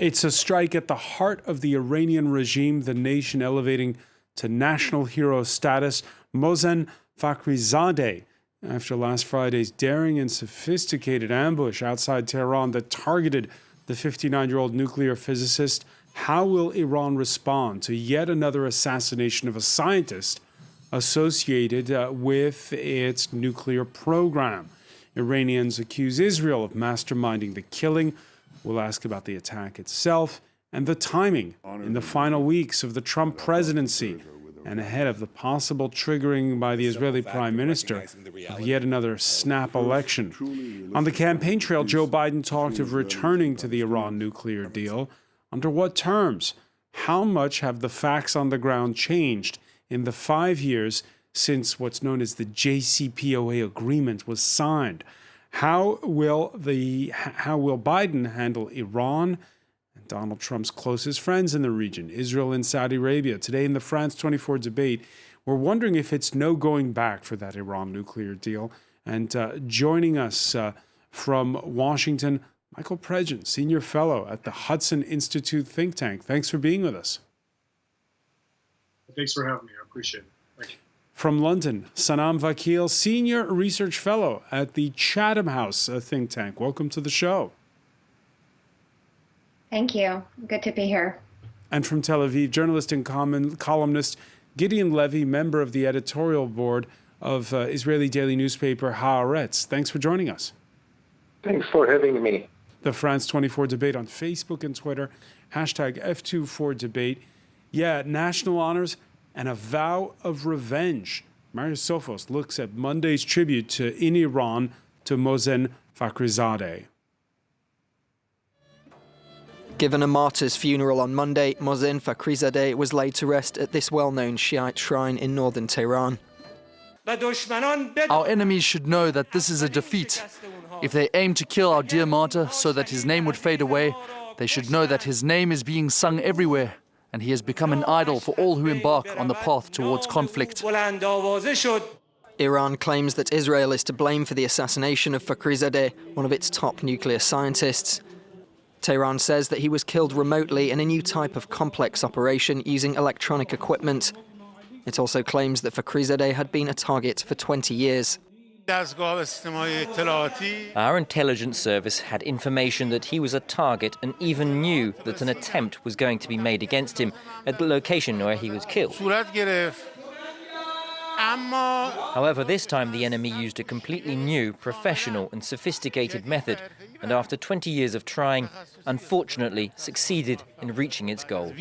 It's a strike at the heart of the Iranian regime, the nation elevating to national hero status Mohsen Fakhrizadeh after last Friday's daring and sophisticated ambush outside Tehran that targeted the 59-year-old nuclear physicist. How will Iran respond to yet another assassination of a scientist associated with its nuclear program? Iranians accuse Israel of masterminding the killing. We'll ask about the attack itself and the timing in the final weeks of the Trump presidency and ahead of the possible triggering by the Israeli Prime Minister of yet another snap election. On the campaign trail, Joe Biden talked of returning to the Iran nuclear deal. Under what terms? How much have the facts on the ground changed in the 5 years since what's known as the JCPOA agreement was signed? How will Biden handle Iran and Donald Trump's closest friends in the region, Israel and Saudi Arabia? Today in the France 24 debate, we're wondering if it's no going back for that Iran nuclear deal. And joining us from Washington, Michael Pregent, Senior Fellow at the Hudson Institute think tank. Thanks for being with us. Thanks for having me. I appreciate it. Thank you. From London, Sanam Vakil, Senior Research Fellow at the Chatham House think tank. Welcome to the show. Thank you. Good to be here. And from Tel Aviv, journalist and columnist Gideon Levy, member of the editorial board of Israeli daily newspaper Haaretz. Thanks for joining us. Thanks for having me. The France 24 debate on Facebook and Twitter, hashtag F24debate. Yeah, national honors and a vow of revenge. Marius Sophos looks at Monday's tribute in Iran to Mohsen Fakhrizadeh. Given a martyr's funeral on Monday, Mohsen Fakhrizadeh was laid to rest at this well-known Shiite shrine in northern Tehran. Our enemies should know that this is a defeat. If they aim to kill our dear martyr so that his name would fade away, they should know that his name is being sung everywhere, and he has become an idol for all who embark on the path towards conflict. Iran claims that Israel is to blame for the assassination of Fakhrizadeh, one of its top nuclear scientists. Tehran says that he was killed remotely in a new type of complex operation using electronic equipment. It also claims that Fakhrizadeh had been a target for 20 years. Our intelligence service had information that he was a target and even knew that an attempt was going to be made against him at the location where he was killed. However, this time the enemy used a completely new, professional and sophisticated method, and after 20 years of trying, unfortunately succeeded in reaching its goal.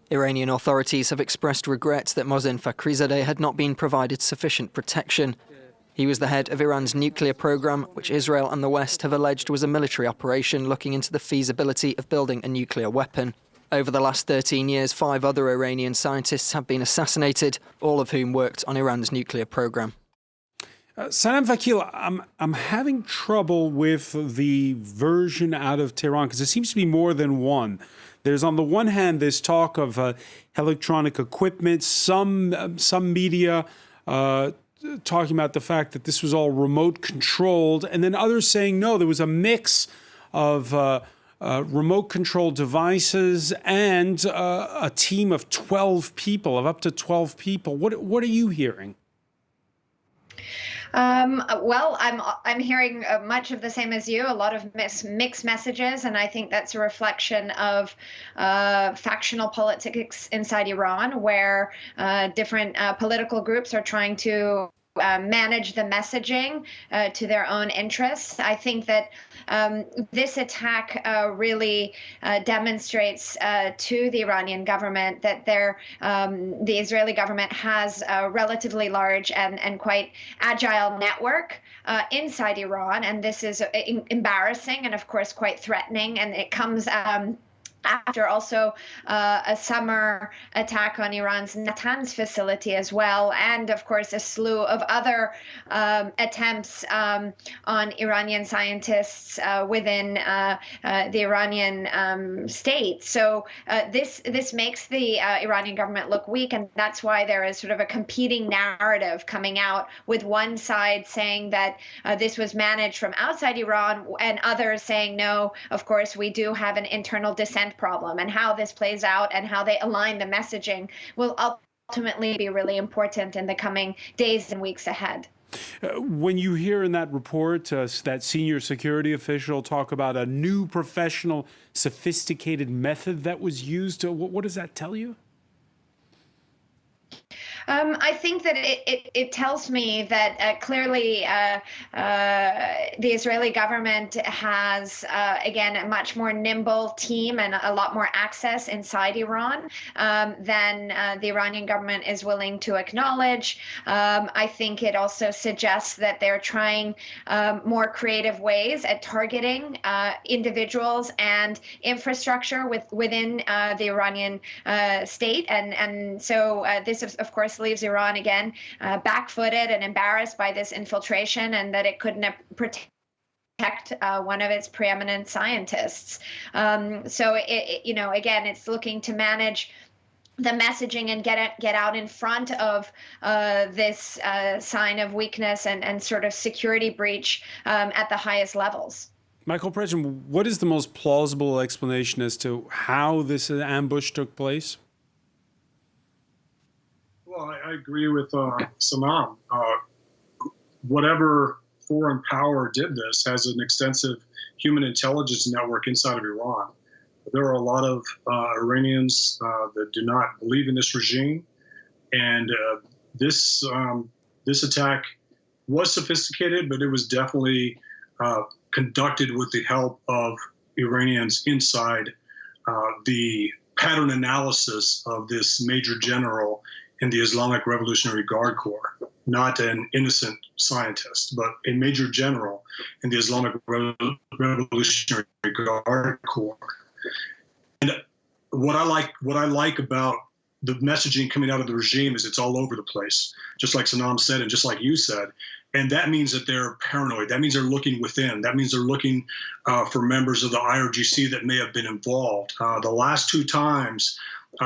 Iranian authorities have expressed regret that Mohsen Fakhrizadeh had not been provided sufficient protection. He was the head of Iran's nuclear program, which Israel and the West have alleged was a military operation looking into the feasibility of building a nuclear weapon. Over the last 13 years, 5 other Iranian scientists have been assassinated, all of whom worked on Iran's nuclear program. Sanam Vakil, I'm having trouble with the version out of Tehran because there seems to be more than one. There's, on the one hand, this talk of electronic equipment, some media talking about the fact that this was all remote controlled, and then others saying, no, there was a mix of remote control devices and a team of 12 people, of up to 12 people. What are you hearing? Well, I'm hearing much of the same as you, a lot of mixed messages, and I think that's a reflection of factional politics inside Iran, where different political groups are trying to manage the messaging to their own interests. I think that this attack really demonstrates to the Iranian government that the Israeli government has a relatively large and quite agile network inside Iran, and this is embarrassing and, of course, quite threatening, and it comes after also a summer attack on Iran's Natanz facility as well, and of course a slew of other attempts on Iranian scientists within the Iranian state. So this makes the Iranian government look weak, and that's why there is sort of a competing narrative coming out, with one side saying that this was managed from outside Iran, and others saying no, of course we do have an internal dissent problem. And how this plays out and how they align the messaging will ultimately be really important in the coming days and weeks ahead. When you hear in that report that senior security official talk about a new professional, sophisticated method that was used, what does that tell you? I think that it tells me that clearly the Israeli government has, again, a much more nimble team and a lot more access inside Iran than the Iranian government is willing to acknowledge. I think it also suggests that they're trying more creative ways at targeting individuals and infrastructure within the Iranian state. And so this, of course, leaves Iran again back-footed and embarrassed by this infiltration, and that it couldn't protect one of its preeminent scientists. So, again, it's looking to manage the messaging and get out in front of this sign of weakness and sort of security breach at the highest levels. Michael President, what is the most plausible explanation as to how this ambush took place? Well, I agree with Sanam. Whatever foreign power did this has an extensive human intelligence network inside of Iran. There are a lot of Iranians that do not believe in this regime, and this attack was sophisticated, but it was definitely conducted with the help of Iranians inside the pattern analysis of this major general in the Islamic Revolutionary Guard Corps, not an innocent scientist, but a major general in the Islamic Revolutionary Guard Corps. And what I like about the messaging coming out of the regime is it's all over the place, just like Sanam said and just like you said. And that means that they're paranoid. That means they're looking within. That means they're looking for members of the IRGC that may have been involved. The last two times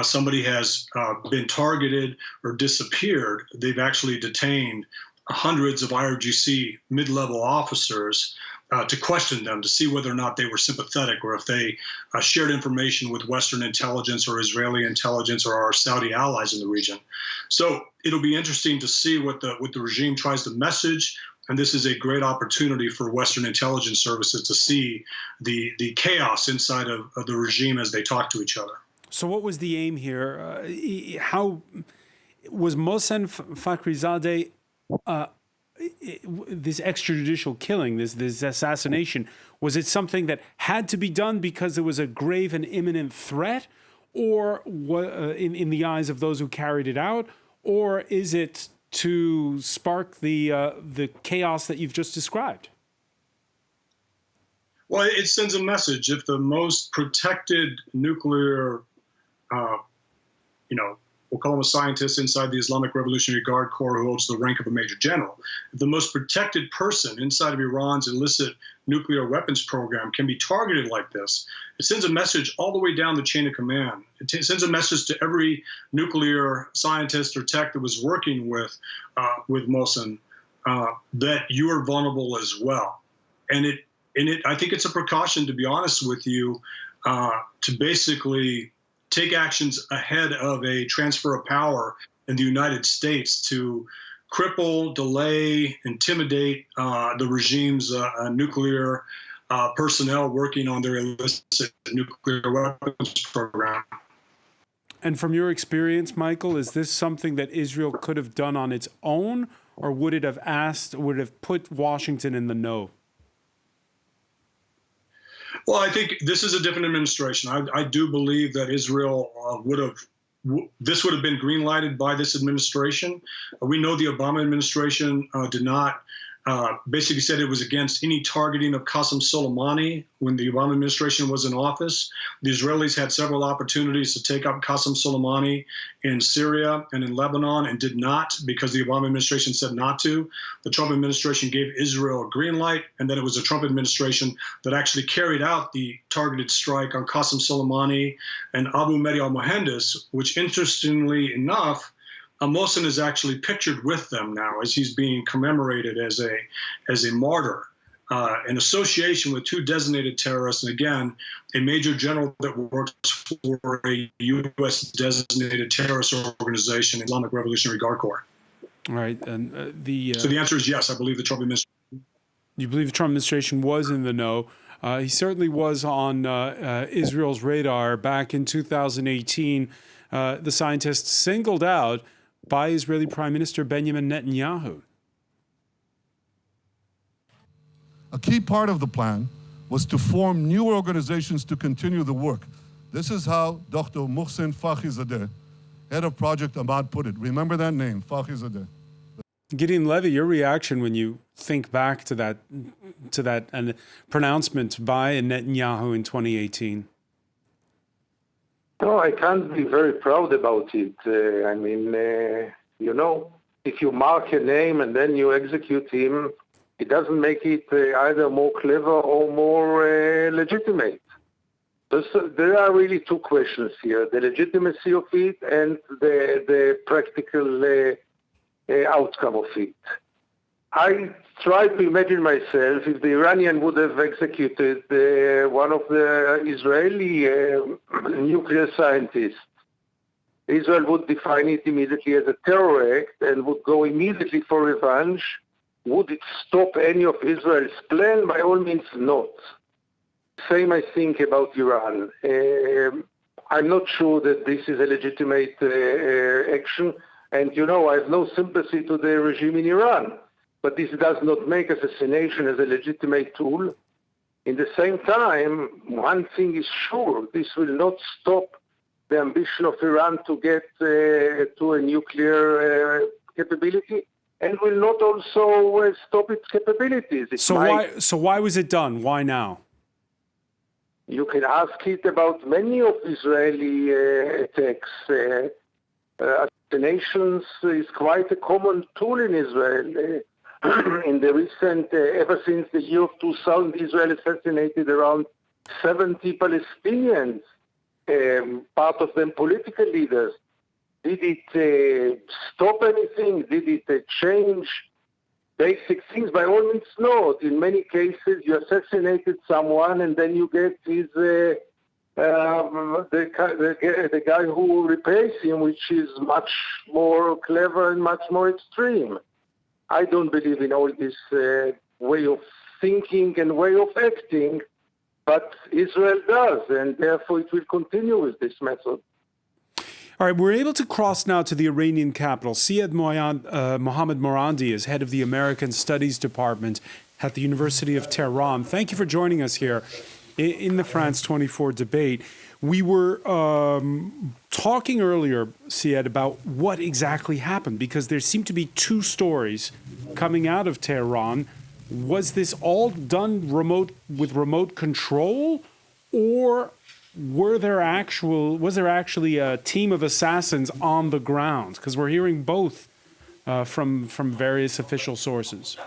somebody has been targeted or disappeared, they've actually detained hundreds of IRGC mid-level officers to question them, to see whether or not they were sympathetic, or if they shared information with Western intelligence or Israeli intelligence or our Saudi allies in the region. So it'll be interesting to see what the regime tries to message. And this is a great opportunity for Western intelligence services to see the chaos inside of the regime as they talk to each other. So what was the aim here? How was Mohsen Fakhrizadeh, this extrajudicial killing, this assassination, was it something that had to be done because there was a grave and imminent threat, or in the eyes of those who carried it out, or is it to spark the chaos that you've just described? Well, it sends a message. If the most protected nuclear we'll call him a scientist inside the Islamic Revolutionary Guard Corps who holds the rank of a major general. If the most protected person inside of Iran's illicit nuclear weapons program can be targeted like this, it sends a message all the way down the chain of command. It sends a message to every nuclear scientist or tech that was working with Mohsen that you are vulnerable as well. And I think it's a precaution, to be honest with you, to basically take actions ahead of a transfer of power in the United States to cripple, delay, intimidate the regime's nuclear personnel working on their illicit nuclear weapons program. And from your experience, Michael, is this something that Israel could have done on its own, or would it have put Washington in the know? Well, I think this is a different administration. I do believe that Israel this would have been green-lighted by this administration. We know the Obama administration did not basically said it was against any targeting of Qasem Soleimani when the Obama administration was in office. The Israelis had several opportunities to take up Qasem Soleimani in Syria and in Lebanon and did not because the Obama administration said not to. The Trump administration gave Israel a green light, and then it was the Trump administration that actually carried out the targeted strike on Qasem Soleimani and Abu Mahdi al-Mohandes, which interestingly enough, Mohsen is actually pictured with them now as he's being commemorated as a martyr in association with two designated terrorists, and again, a major general that works for a U.S. designated terrorist organization, Islamic Revolutionary Guard Corps. All right, and so the answer is yes. I believe the Trump administration. You believe the Trump administration was in the know. He certainly was on Israel's radar back in 2018. The scientists singled out by Israeli Prime Minister Benjamin Netanyahu. A key part of the plan was to form new organizations to continue the work. This is how Dr. Mohsen Fakhrizadeh, head of Project Ahmad, put it. Remember that name, Fakhrizadeh. Gideon Levy, your reaction when you think back to that pronouncement by Netanyahu in 2018? No, I can't be very proud about it. If you mark a name and then you execute him, it doesn't make it either more clever or more legitimate. So there are really two questions here, the legitimacy of it and the practical outcome of it. I try to imagine myself if the Iranian would have executed one of the Israeli nuclear scientists. Israel would define it immediately as a terror act and would go immediately for revenge. Would it stop any of Israel's plan? By all means, not. Same, I think, about Iran. I'm not sure that this is a legitimate action. And, I have no sympathy to the regime in Iran. But this does not make assassination as a legitimate tool. In the same time, one thing is sure, this will not stop the ambition of Iran to get to a nuclear capability, and will not also stop its capabilities. So why was it done? Why now? You can ask it about many of Israeli attacks. Assassinations is quite a common tool in Israel. In the recent, ever since the year of 2000, Israel assassinated around 70 Palestinians, part of them political leaders. Did it stop anything? Did it change basic things? By all means, no. In many cases, you assassinated someone and then you get his the guy who replaced him, which is much more clever and much more extreme. I don't believe in all this way of thinking and way of acting, but Israel does, and therefore it will continue with this method. All right, we're able to cross now to the Iranian capital. Syed Mohammad Morandi is head of the American Studies Department at the University of Tehran. Thank you for joining us here in the France 24 debate. We were talking earlier, Syed, about what exactly happened, because there seemed to be two stories coming out of Tehran. Was this all done with remote control, or was there actually a team of assassins on the ground? Because we're hearing both from various official sources.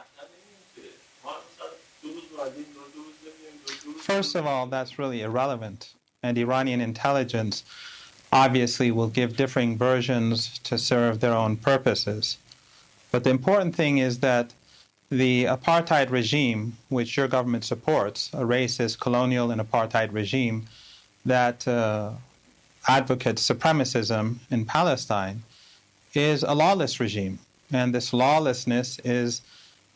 First of all, that's really irrelevant. And Iranian intelligence obviously will give differing versions to serve their own purposes. But the important thing is that the apartheid regime, which your government supports, a racist, colonial, and apartheid regime that advocates supremacism in Palestine, is a lawless regime. And this lawlessness is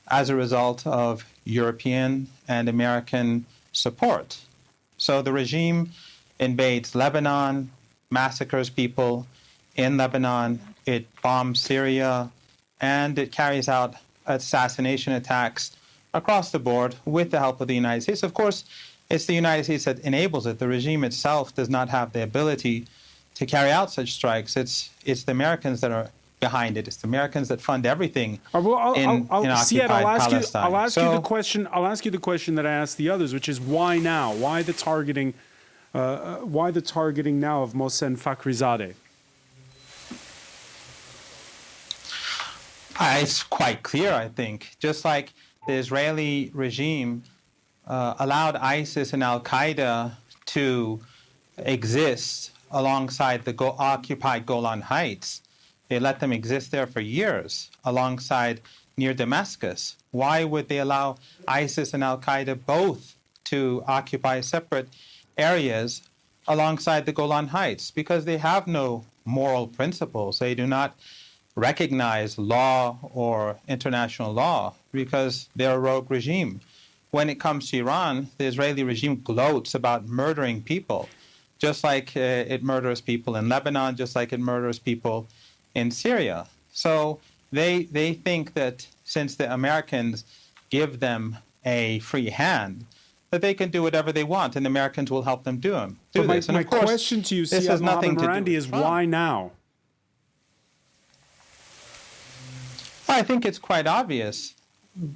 as a result of European and American support. So the regime invades Lebanon, massacres people in Lebanon, it bombs Syria, and it carries out assassination attacks across the board with the help of the United States. Of course, it's the United States that enables it. The regime itself does not have the ability to carry out such strikes. It's the Americans that are behind it. It's the Americans that fund everything I'll occupied Palestine. I'll ask you the question. I'll ask you the question that I asked the others, which is why now? Why the targeting? Why the targeting now of Mohsen Fakhrizadeh? It's quite clear, I think. Just like the Israeli regime allowed ISIS and Al-Qaeda to exist alongside the occupied Golan Heights. They let them exist there for years alongside near Damascus. Why would they allow ISIS and Al-Qaeda both to occupy separate areas alongside the Golan Heights? Because they have no moral principles. They do not recognize law or international law because they're a rogue regime. When it comes to Iran, the Israeli regime gloats about murdering people, just like it murders people in Lebanon, just like it murders people in Syria. So they think that since the Americans give them a free hand, that they can do whatever they want, and the Americans will help them do this. My question to you, Ziad Mohammed Marandi, is why now? I think it's quite obvious.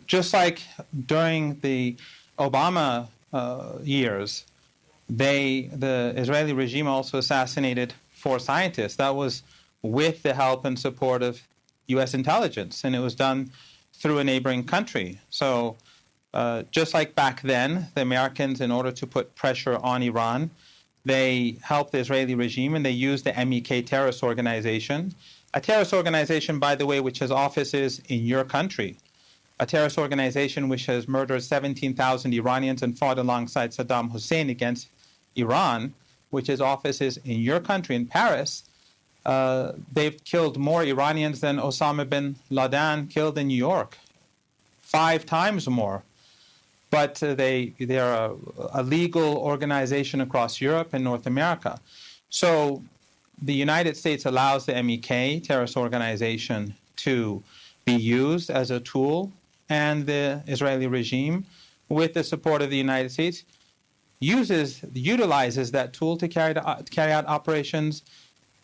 Just like during the Obama years, the Israeli regime also assassinated 4 scientists. That was with the help and support of U.S. intelligence, and it was done through a neighboring country. So just like back then, the Americans, in order to put pressure on Iran, they helped the Israeli regime, and they used the MEK terrorist organization, a terrorist organization, by the way, which has offices in your country, a terrorist organization which has murdered 17,000 Iranians and fought alongside Saddam Hussein against Iran, which has offices in your country, in Paris. They've killed more Iranians than Osama bin Laden killed in New York, 5 times more. But they're a legal organization across Europe and North America. So the United States allows the MEK terrorist organization to be used as a tool, and the Israeli regime, with the support of the United States, utilizes that tool to carry out operations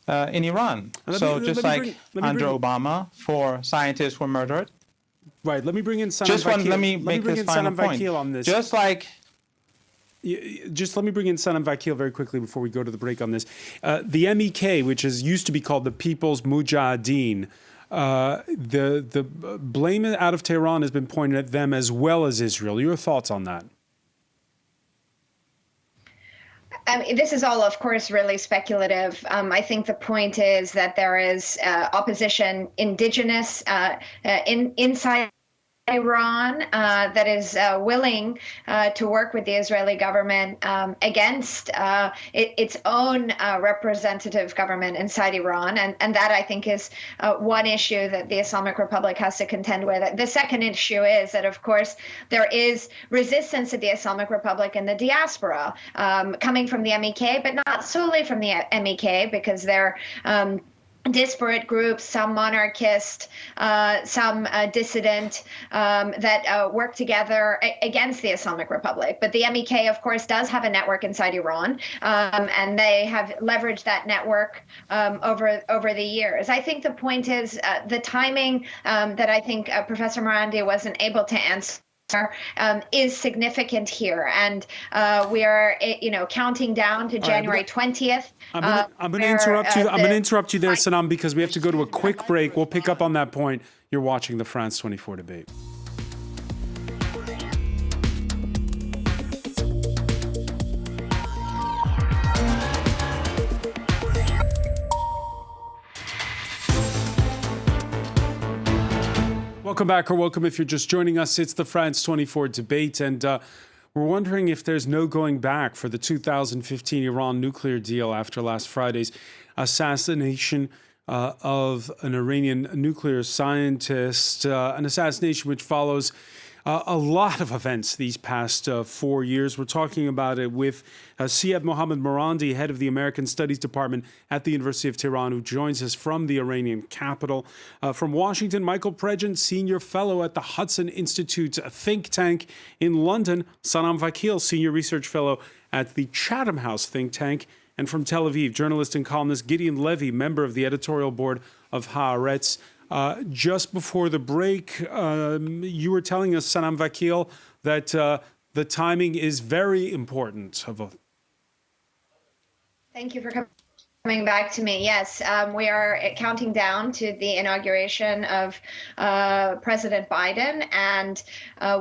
in Iran. Under Obama, 4 scientists were murdered. Right. Let me bring in Sanam Vakil. Let me make this final point. On this. Just let me bring in Sanam Vakil very quickly before we go to the break on this. The MEK, which used to be called the People's Mujahideen, the blame out of Tehran has been pointed at them as well as Israel. Your thoughts on that? This is all, of course, really speculative. I think the point is that there is opposition, indigenous, inside Iran that is willing to work with the Israeli government against its own representative government inside Iran. And that, I think, is one issue that the Islamic Republic has to contend with. The second issue is that, of course, there is resistance to the Islamic Republic in the diaspora coming from the MEK, but not solely from the MEK, because they're disparate groups, some monarchist, some dissident, that work together against the Islamic Republic. But the MEK, of course, does have a network inside Iran, and they have leveraged that network over the years. I think the point is the timing that I think Professor Marandi wasn't able to answer is significant here, and we are, counting down to January 20th. I'm going to interrupt you. I'm going to interrupt you there, Sanam, because we have to go to a quick break. We'll pick up on that point. You're watching the France 24 debate. Welcome back, or welcome if you're just joining us. It's the France 24 debate, and we're wondering if there's no going back for the 2015 Iran nuclear deal after last Friday's assassination of an Iranian nuclear scientist, an assassination which follows a lot of events these past 4 years. We're talking about it with Ziad Mohammed Marandi, head of the American Studies Department at the University of Tehran, who joins us from the Iranian capital. From Washington, Michael Pregent, senior fellow at the Hudson Institute think tank in London. Sanam Vakil, senior research fellow at the Chatham House think tank And from Tel Aviv, journalist and columnist Gideon Levy, member of the editorial board of Haaretz. Just before the break, you were telling us, Sanam Vakil, that the timing is very important. Thank you for coming back to me. Yes, we are counting down to the inauguration of President Biden, and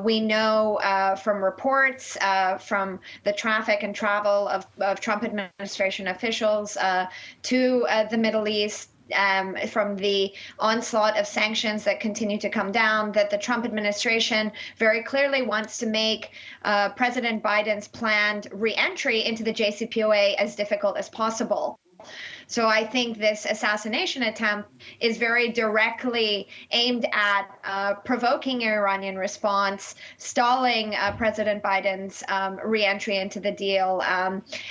we know from reports from the traffic and travel of Trump administration officials to the Middle East, from the onslaught of sanctions that continue to come down, that the Trump administration very clearly wants to make President Biden's planned re-entry into the JCPOA as difficult as possible. So I think this assassination attempt is very directly aimed at provoking an Iranian response, stalling President Biden's re-entry into the deal,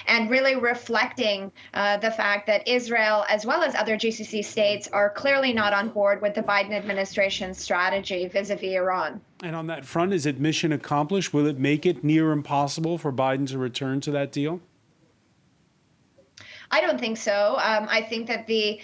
and really reflecting the fact that Israel, as well as other GCC states, are clearly not on board with the Biden administration's strategy vis-a-vis Iran. And on that front, is it mission accomplished? Will it make it near impossible for Biden to return to that deal? I don't think so. I think that the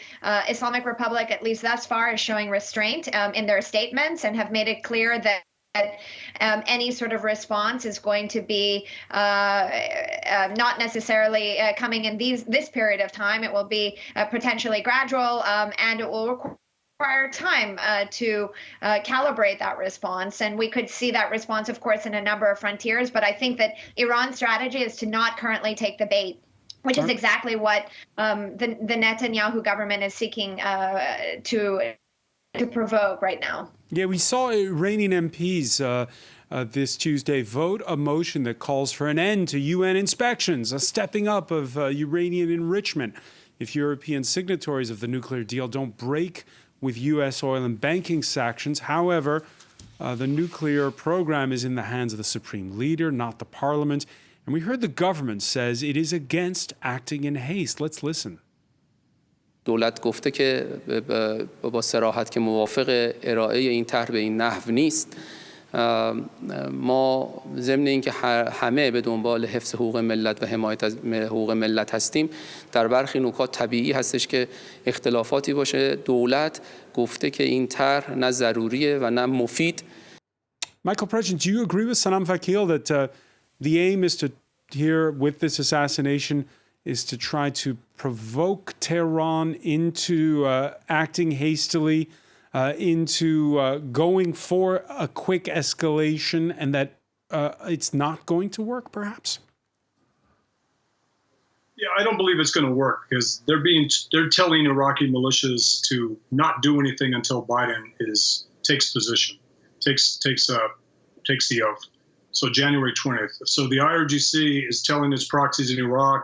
Islamic Republic, at least thus far, is showing restraint in their statements and have made it clear that any sort of response is going to be not necessarily coming in this period of time. It will be potentially gradual, and it will require time to calibrate that response. And we could see that response, of course, in a number of frontiers. But I think that Iran's strategy is to not currently take the bait, which is exactly what the Netanyahu government is seeking to provoke right now. Yeah, we saw Iranian MPs this Tuesday vote a motion that calls for an end to UN inspections, a stepping up of uranium enrichment if European signatories of the nuclear deal don't break with U.S. oil and banking sanctions. However, the nuclear program is in the hands of the supreme leader, not the parliament. And we heard the government says it is against acting in haste. Let's listen. دولت گفته که با صراحت که موافق ارائه این طرح به این نحو نیست. ما ضمن اینکه همه به دنبال حفظ حقوق ملت و حمایت از حقوق ملت هستیم، در برخی نکات طبیعی هستش که اختلافاتی باشه. دولت گفته که این طرح نه ضروریه و نه مفید. Michael President, do you agree with Sanam Vakil that the aim is to, here with this assassination, is to try to provoke Tehran into acting hastily, into going for a quick escalation, and that it's not going to work, perhaps? Yeah, I don't believe it's going to work because they're telling Iraqi militias to not do anything until Biden takes position, takes the oath. So January 20th. So the IRGC is telling its proxies in Iraq,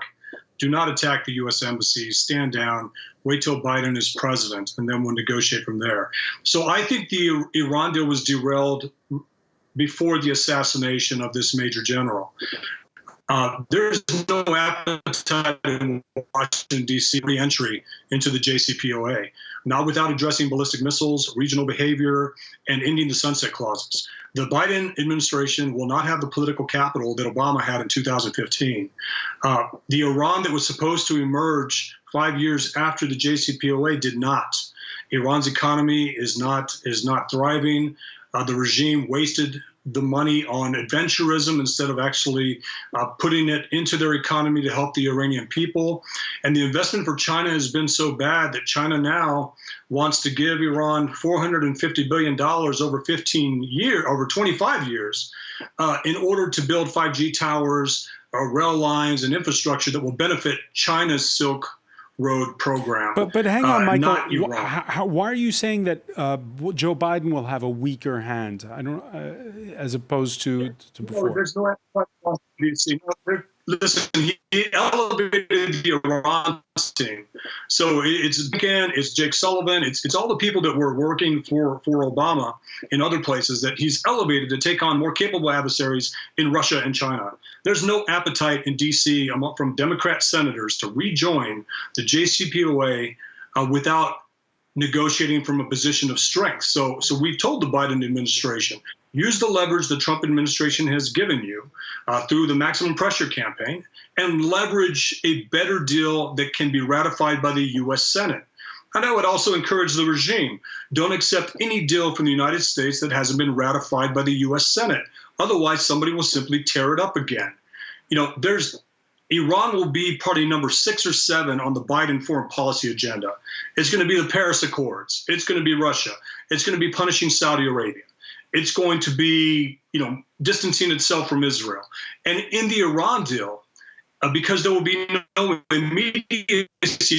do not attack the U.S. embassy, stand down, wait till Biden is president, and then we'll negotiate from there. So I think the Iran deal was derailed before the assassination of this major general. There's no appetite in Washington, D.C. re-entry into the JCPOA, not without addressing ballistic missiles, regional behavior, and ending the sunset clauses. The Biden administration will not have the political capital that Obama had in 2015. The Iran that was supposed to emerge 5 years after the JCPOA did not. Iran's economy is not thriving. The regime wasted the money on adventurism instead of actually putting it into their economy to help the Iranian people. And the investment for China has been so bad that China now wants to give Iran $450 billion over 25 years, in order to build 5G towers, rail lines, and infrastructure that will benefit China's Silk Road program. But hang on, Michael. Why are you saying that Joe Biden will have a weaker hand? I don't, as opposed to before. There's no. Listen, he elevated the Iran team. So it's Jake Sullivan. It's all the people that were working for Obama in other places that he's elevated to take on more capable adversaries in Russia and China. There's no appetite in D.C. from Democrat senators to rejoin the JCPOA without negotiating from a position of strength. So we've told the Biden administration, use the leverage the Trump administration has given you through the maximum pressure campaign and leverage a better deal that can be ratified by the U.S. Senate. And I would also encourage the regime, don't accept any deal from the United States that hasn't been ratified by the U.S. Senate. Otherwise, somebody will simply tear it up again. Iran will be party number 6 or 7 on the Biden foreign policy agenda. It's going to be the Paris Accords. It's going to be Russia. It's going to be punishing Saudi Arabia. It's going to be, distancing itself from Israel. And in the Iran deal, because there will be no immediacy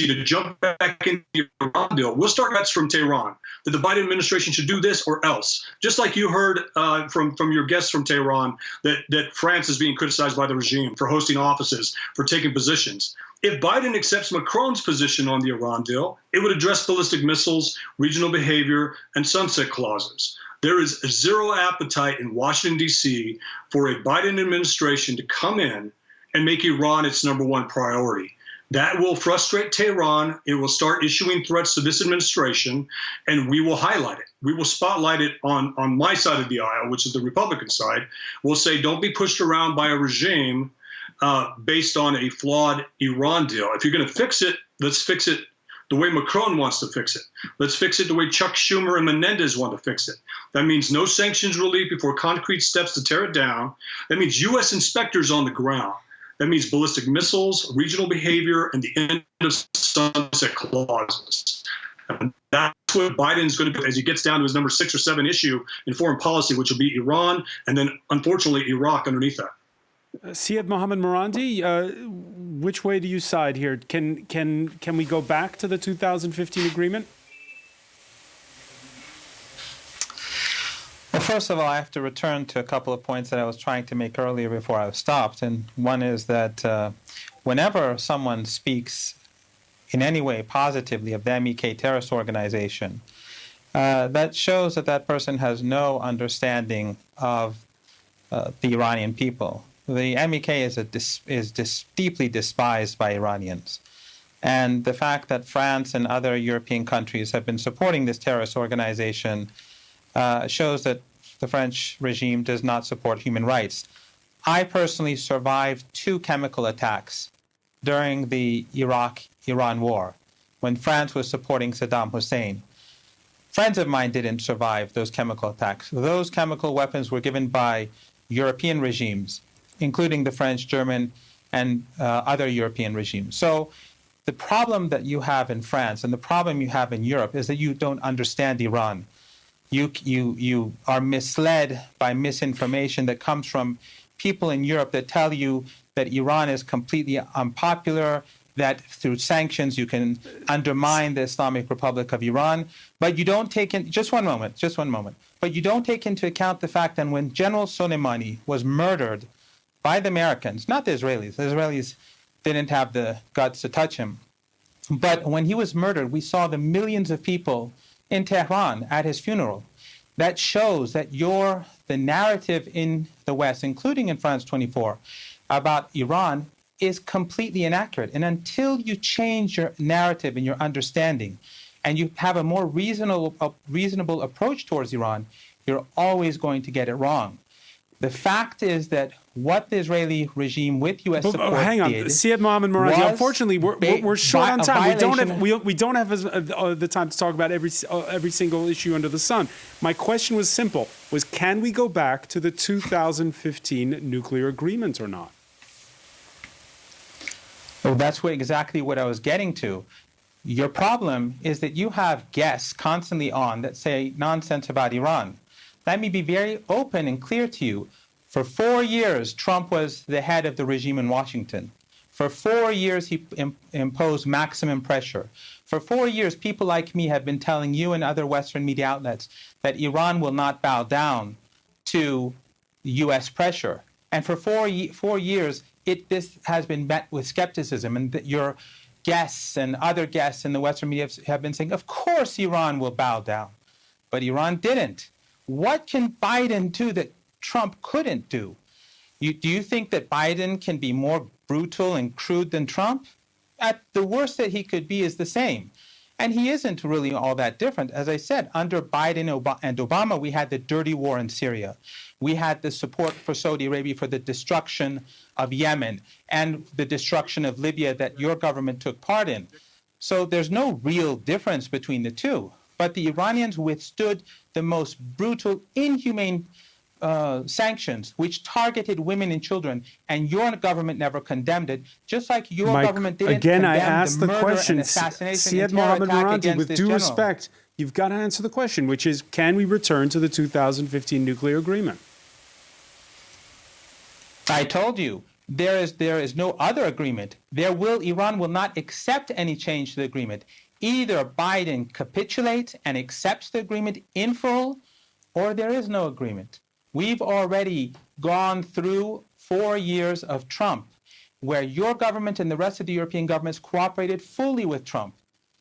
to jump back into the Iran deal, we'll start bets from Tehran that the Biden administration should do this or else. Just like you heard from your guests from Tehran that France is being criticized by the regime for hosting offices, for taking positions. If Biden accepts Macron's position on the Iran deal, it would address ballistic missiles, regional behavior, and sunset clauses. There is zero appetite in Washington, D.C. for a Biden administration to come in and make Iran its number one priority. That will frustrate Tehran. It will start issuing threats to this administration, and we will highlight it. We will spotlight it on my side of the aisle, which is the Republican side. We'll say, don't be pushed around by a regime based on a flawed Iran deal. If you're going to fix it, let's fix it the way Macron wants to fix it. Let's fix it the way Chuck Schumer and Menendez want to fix it. That means no sanctions relief before concrete steps to tear it down. That means U.S. inspectors on the ground. That means ballistic missiles, regional behavior, and the end of sunset clauses. And that's what Biden's going to do as he gets down to his number 6 or 7 issue in foreign policy, which will be Iran, and then, unfortunately, Iraq underneath that. Syed Mohammed Marandi, which way do you side here? Can we go back to the 2015 agreement? Well, first of all, I have to return to a couple of points that I was trying to make earlier before I was stopped. And one is that whenever someone speaks in any way positively of the MEK terrorist organization, that shows that that person has no understanding of the Iranian people. The MEK is deeply despised by Iranians. And the fact that France and other European countries have been supporting this terrorist organization shows that the French regime does not support human rights. I personally survived 2 chemical attacks during the Iraq-Iran war when France was supporting Saddam Hussein. Friends of mine didn't survive those chemical attacks. Those chemical weapons were given by European regimes, including the French, German, and other European regimes. So the problem that you have in France and the problem you have in Europe is that you don't understand Iran. You are misled by misinformation that comes from people in Europe that tell you that Iran is completely unpopular, that through sanctions you can undermine the Islamic Republic of Iran. But you don't take in, just one moment, but you don't take into account the fact that when General Soleimani was murdered by the Americans, not the Israelis didn't have the guts to touch him, but when he was murdered, we saw the millions of people in Tehran at his funeral. That shows that the narrative in the West, including in France 24, about Iran is completely inaccurate. And until you change your narrative and your understanding, and you have a more reasonable approach towards Iran, you're always going to get it wrong. The fact is that what the Israeli regime with U.S. support hang on, Syed Mohammed Marandi. Unfortunately, we're short on time. We don't have the time to talk about every single issue under the sun. My question was simple: can we go back to the 2015 nuclear agreement or not? Well, that's exactly what I was getting to. Your problem is that you have guests constantly on that say nonsense about Iran. Let me be very open and clear to you. For 4 years, Trump was the head of the regime in Washington. For 4 years, he imposed maximum pressure. For 4 years, people like me have been telling you and other Western media outlets that Iran will not bow down to U.S. pressure. And for 4 years, this has been met with skepticism. And your guests and other guests in the Western media have been saying, of course Iran will bow down. But Iran didn't. What can Biden do that Trump couldn't do? Do you think that Biden can be more brutal and crude than Trump? At the worst that he could be is the same. And he isn't really all that different. As I said, under Biden and Obama, we had the dirty war in Syria. We had the support for Saudi Arabia for the destruction of Yemen and the destruction of Libya that your government took part in. So there's no real difference between the two. But the Iranians withstood the most brutal, inhumane sanctions, which targeted women and children, and your government never condemned it, just like your government didn't again, condemn I asked the the murder question, and assassination Syed and terror Mohammed attack Marandi, against with this due general. respect, you've got to answer the question, which is, can we return to the 2015 nuclear agreement? I told you, there is no other agreement. Iran will not accept any change to the agreement. Either Biden capitulates and accepts the agreement in full, or there is no agreement. We've already gone through 4 years of Trump, where your government and the rest of the European governments cooperated fully with Trump,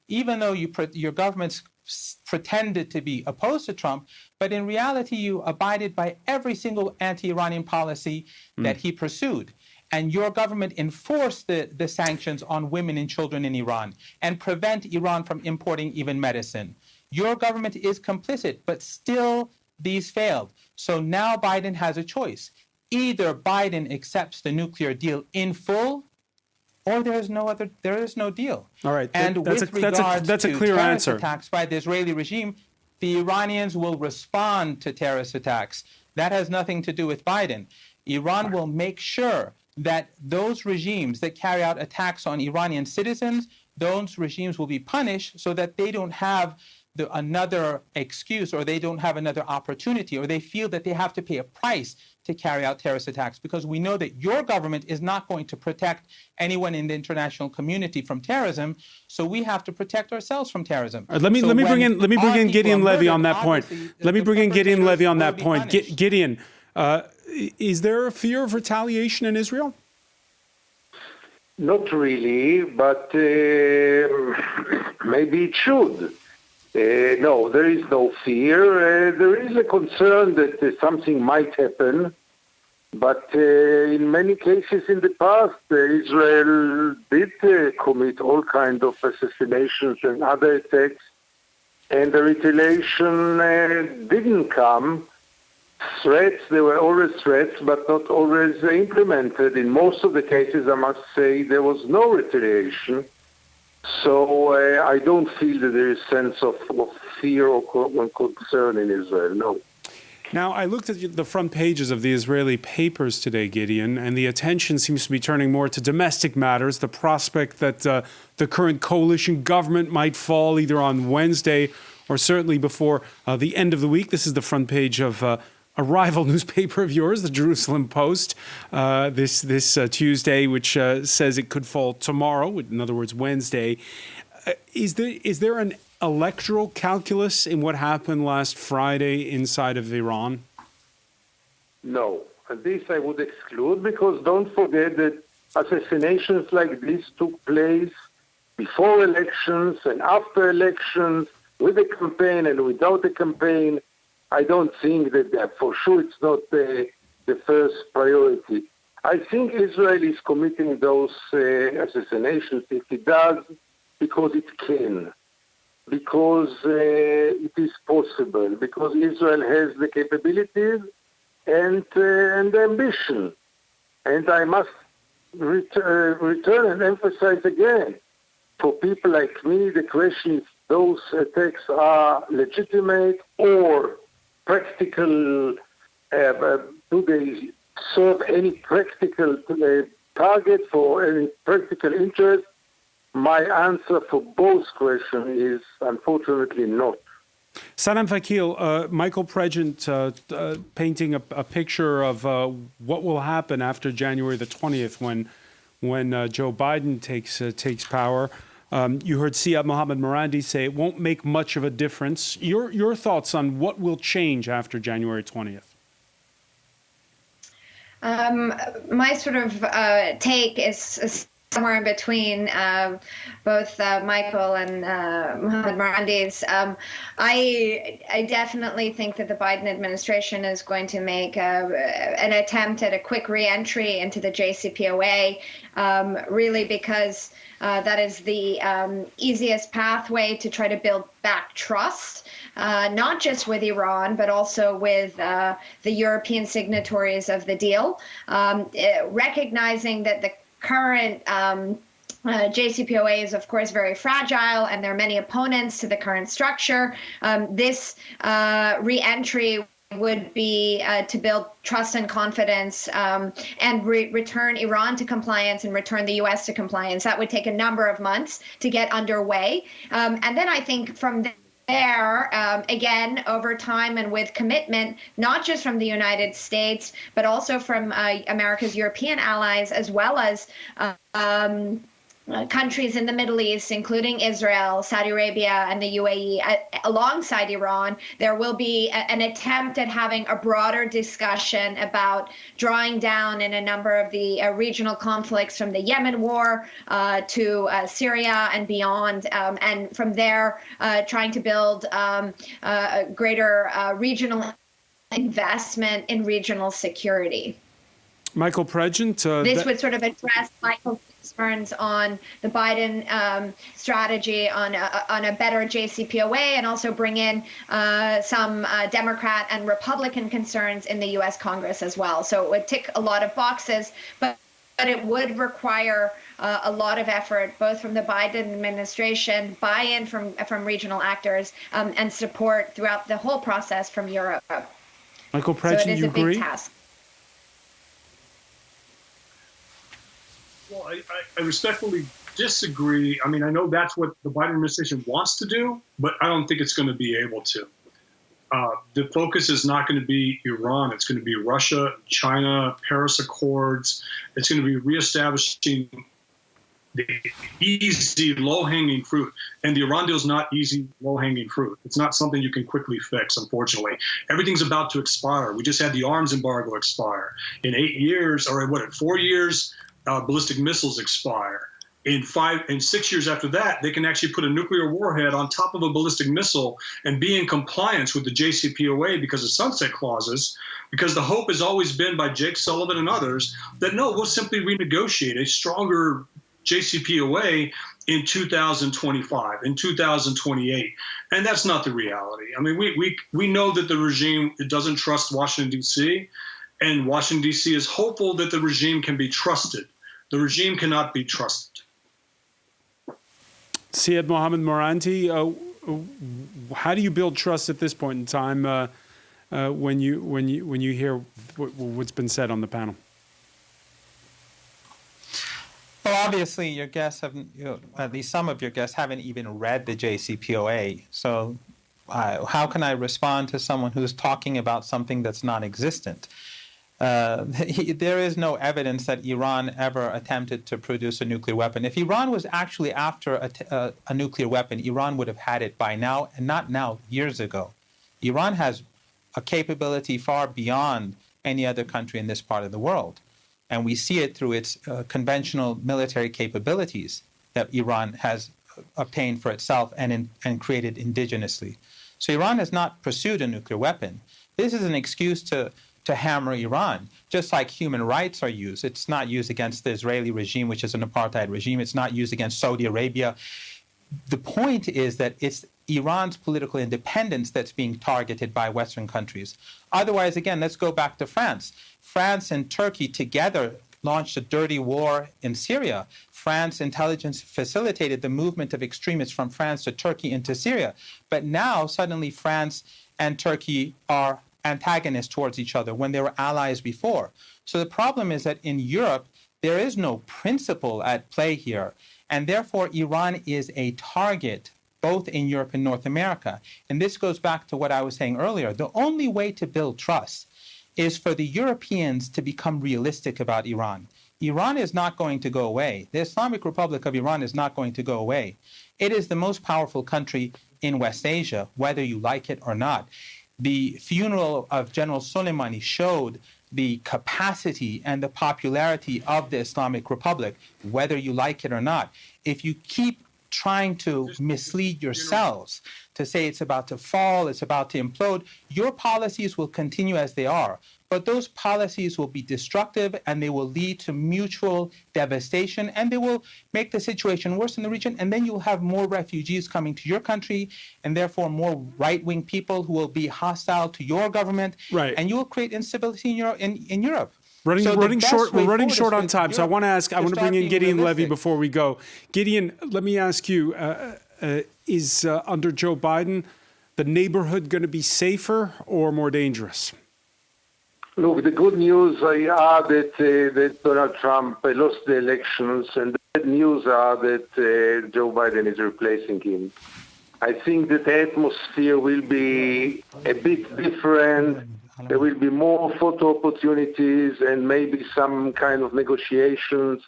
even though your governments pretended to be opposed to Trump, but in reality you abided by every single anti-Iranian policy that he pursued. And your government enforced the sanctions on women and children in Iran and prevent Iran from importing even medicine. Your government is complicit, but still these failed. So now Biden has a choice. Either Biden accepts the nuclear deal in full, or there is no deal. All right, and that's with regards a to clear terrorist answer. attacks by the Israeli regime, the Iranians will respond to terrorist attacks. That has nothing to do with Biden. Iran will make sure that those regimes that carry out attacks on Iranian citizens, those regimes will be punished so that they don't have another excuse, or they don't have another opportunity, or they feel that they have to pay a price to carry out terrorist attacks, because we know that your government is not going to protect anyone in the international community from terrorism, so we have to protect ourselves from terrorism. Let me bring in Gideon Levy on that point. Let me bring in Gideon Levy on that point. Gideon, is there a fear of retaliation in Israel? Not really, but maybe it should. No, there is no fear. There is a concern that something might happen, but in many cases in the past, Israel did commit all kinds of assassinations and other attacks, and the retaliation didn't come. Threats, there were always threats, but not always implemented. In most of the cases, I must say, there was no retaliation. So I don't feel that there is a sense of fear or concern in Israel, no. Now, I looked at the front pages of the Israeli papers today, Gideon, and the attention seems to be turning more to domestic matters, the prospect that the current coalition government might fall either on Wednesday or certainly before the end of the week. This is the front page of a rival newspaper of yours, the Jerusalem Post, this Tuesday, which says it could fall tomorrow, in other words, Wednesday. Is there an electoral calculus in what happened last Friday inside of Iran? No, this I would exclude, because don't forget that assassinations like this took place before elections and after elections, with a campaign and without a campaign. I don't think that for sure it's not the first priority. I think Israel is committing those assassinations, if it does, because it can, because it is possible, because Israel has the capabilities and the ambition. And I must return and emphasize again, for people like me, the question is those attacks are legitimate or practical. Do they serve any practical target for any practical interest? My answer for both questions is unfortunately not. Sanam Vakil, Michael Pregent painting a picture of what will happen after January the 20th when Joe Biden takes power. You heard Syed Mohammed Marandi say it won't make much of a difference. Your thoughts on what will change after January 20th? My sort of take is somewhere in between both Michael and Mohammed Morandi's. I definitely think that the Biden administration is going to make an attempt at a quick re-entry into the JCPOA, really because that is the easiest pathway to try to build back trust, not just with Iran, but also with the European signatories of the deal, recognizing that the current JCPOA is, of course, very fragile, and there are many opponents to the current structure. This re-entry would be to build trust and confidence and return Iran to compliance and return the U.S. to compliance. That would take a number of months to get underway. And then I think from there, again, over time and with commitment, not just from the United States, but also from America's European allies, as well as countries in the Middle East, including Israel, Saudi Arabia, and the UAE, alongside Iran, there will be an attempt at having a broader discussion about drawing down in a number of the regional conflicts, from the Yemen war to Syria and beyond, and from there trying to build a greater regional investment in regional security. Michael Pregent. This would sort of address Michael's concerns on the Biden strategy on a better JCPOA, and also bring in some Democrat and Republican concerns in the U.S. Congress as well. So it would tick a lot of boxes, but it would require a lot of effort, both from the Biden administration, buy-in from regional actors, and support throughout the whole process from Europe. Michael Pregent, so it is you a agree? big task. Well, I respectfully disagree. I mean, I know that's what the Biden administration wants to do, but I don't think it's going to be able to. The focus is not going to be Iran. It's going to be Russia, China, Paris Accords. It's going to be reestablishing the easy, low-hanging fruit. And the Iran deal is not easy, low-hanging fruit. It's not something you can quickly fix, unfortunately. Everything's about to expire. We just had the arms embargo expire. In 8 years, or what, 4 years, ballistic missiles expire. In 6 years after that, they can actually put a nuclear warhead on top of a ballistic missile and be in compliance with the JCPOA because of sunset clauses, because the hope has always been by Jake Sullivan and others that, no, we'll simply renegotiate a stronger JCPOA in 2025, in 2028. And that's not the reality. I mean, we know that the regime doesn't trust Washington, D.C., and Washington, D.C. is hopeful that the regime can be trusted. The regime cannot be trusted. Syed Mohammed Morandi, how do you build trust at this point in time when you hear what's been said on the panel? Well, obviously, your guests haven't, at least some of your guests haven't even read the JCPOA. So how can I respond to someone who's talking about something that's non-existent? There is no evidence that Iran ever attempted to produce a nuclear weapon. If Iran was actually after a nuclear weapon, Iran would have had it by now, and not now, years ago. Iran has a capability far beyond any other country in this part of the world. And we see it through its conventional military capabilities that Iran has obtained for itself and created indigenously. So Iran has not pursued a nuclear weapon. This is an excuse to hammer Iran, just like human rights are used. It's not used against the Israeli regime, which is an apartheid regime. It's not used against Saudi Arabia. The point is that it's Iran's political independence that's being targeted by Western countries. Otherwise, again, let's go back to France. France and Turkey together launched a dirty war in Syria. France intelligence facilitated the movement of extremists from France to Turkey into Syria. But now, suddenly, France and Turkey are antagonists towards each other when they were allies before. So the problem is that in Europe, there is no principle at play here. And therefore, Iran is a target both in Europe and North America. And this goes back to what I was saying earlier. The only way to build trust is for the Europeans to become realistic about Iran. Iran is not going to go away. The Islamic Republic of Iran is not going to go away. It is the most powerful country in West Asia, whether you like it or not. The funeral of General Soleimani showed the capacity and the popularity of the Islamic Republic, whether you like it or not. If you keep trying to mislead yourselves to say it's about to fall, it's about to implode, your policies will continue as they are. But those policies will be destructive and they will lead to mutual devastation and they will make the situation worse in the region. And then you'll have more refugees coming to your country and therefore more right-wing people who will be hostile to your government. Right. And you will create instability in Europe. We're running short on time, so I want to bring in Gideon Levy before we go. Gideon, let me ask you, is under Joe Biden, the neighborhood going to be safer or more dangerous? Look, the good news are that Donald Trump lost the elections, and the bad news are that Joe Biden is replacing him. I think that the atmosphere will be a bit different. There will be more photo opportunities and maybe some kind of negotiations,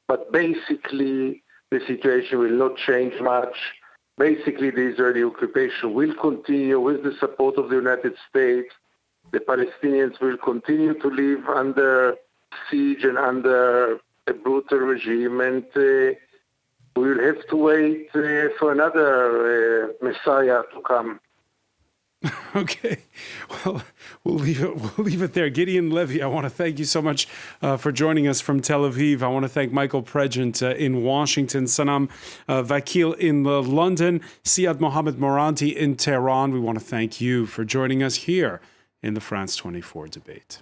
but basically the situation will not change much. Basically, the Israeli occupation will continue with the support of the United States. The Palestinians will continue to live under siege and under a brutal regime, and we will have to wait for another Messiah to come. Okay, well, we'll leave it there. Gideon Levy, I want to thank you so much for joining us from Tel Aviv. I want to thank Michael Pregent in Washington, Sanam Vakil in London, Siad Mohammed Moranti in Tehran. We want to thank you for joining us here in the France 24 debate.